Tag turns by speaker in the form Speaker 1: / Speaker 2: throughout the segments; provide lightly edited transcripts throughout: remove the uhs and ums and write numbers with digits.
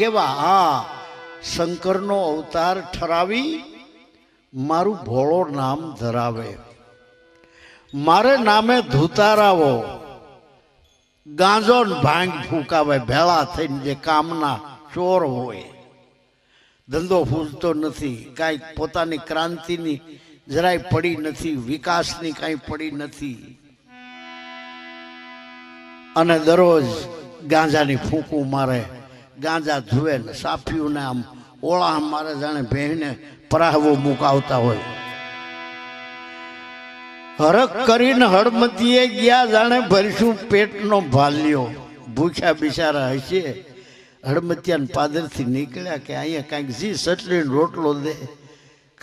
Speaker 1: કેવા હા શંકરનો અવતાર ઠરાવી મારું ભોળો નામ ધરાવે, મારે નામે ધૂતારાવો ગાંજો ને ભાંગ ફૂંકાવે ભેળા થઈને, જે કામના ચોર હોય, ધંધો ફૂલતો નથી, કાંઈ પોતાની ક્રાંતિની જરાય પડી નથી, વિકાસની કાંઈ પડી નથી, અને દરરોજ ગાંજાની ફૂંકું મારે, ગાંજા જુએ ને સાફિયું ને આમ ઓળા મારે જાણે ભેંને પરાહવો મુકાવતા હોય. હરક કરીને હળમતીએ ગયા જાણે ભરશું પેટનો ભાલ્યો, ભૂખ્યા બિચારા હશે. હળમતિયાને પાદરથી નીકળ્યા કે અહીંયા કાંઈક જી સટલીને રોટલો દે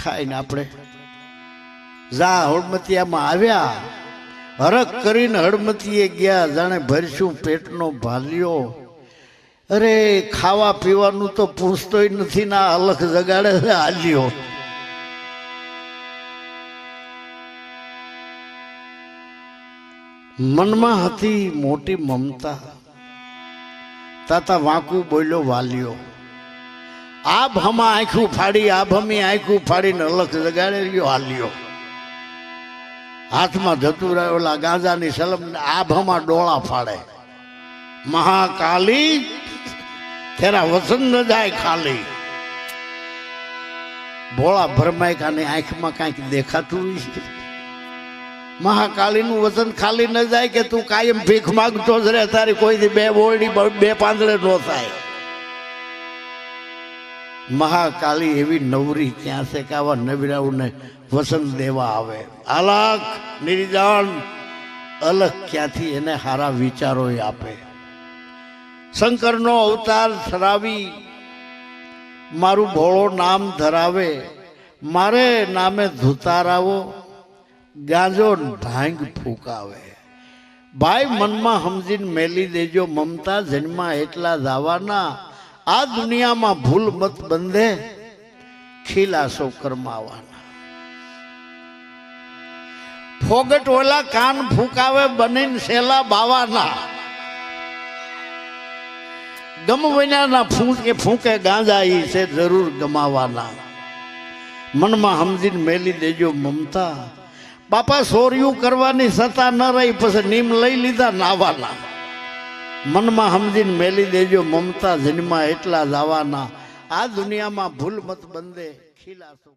Speaker 1: ખાઈને આપણે જા. હળમતિયામાં આવ્યા, હરક કરીને હળમતીએ ગયા જાણે ભરશું પેટનો ભાલ્યો. અરે ખાવા પીવાનું તો પૂછતોય નથી, ના અલખ જગાડે હાલ્યો. મનમાં હતી મોટી મમતા, તાતા વાંકું બોલ્યો વાલ્યો. આભ હમા આંખું ફાડી, આભ હમી આંખું ફાડીને અલખ જગાડે રહ્યો હાલ્યો. હાથમાં જતું રહ્યો ઓલા ગાંજાની સલમ, આભમાં ડોળા ફાડે. મહાકાલી તેરા વસન ન જાય ખાલી. ભોળા ભરમાય કાની આંખમાં કાંઈક દેખાતું છે. મહાકાલીનું વસન ખાલી ન જાય કે તું કાયમ ભીખ માગતો જ રહે, તારી કોઈથી બે બોરડી બે પાંદડે ન થાય. મહાકાલી એવી નવરી ક્યાં છે કે આવા નવીરાઓને વસન દેવા આવે. અલખ નિર્જાન અલખ ક્યાંથી એને સારા વિચારો આપે. શંકરનો અવતાર ધરાવી મારું ભોળો નામ ધરાવે, મારે નામે ધૂતારાવો ગાંજો ભાંગ ફૂંકાવે. ભાઈ મનમાં સમજીને મેલી દેજો મમતા, જન્મા એટલા દાવાના, આ દુનિયામાં ભૂલ મત બંધે ખીલાસો કરમાવાના. ફોગટ ઓલા કાન ફૂંકાવે બનીને સેલા બાવાના, ગમવૈયાના ફૂંકે ગાંજા ઈ છે જરૂર ગમાવાના. મનમાં સમજીને મેલી દેજો મમતા, બાપા સોર્યું કરવાની સત્તા ન રહી, પછી નીમ લઈ લીધા નાવાના. મનમાં સમજીને મેલી દેજો મમતા, જન્મા એટલા દાવાના, આ દુનિયામાં ભૂલ મત બંધે ખીલાસો.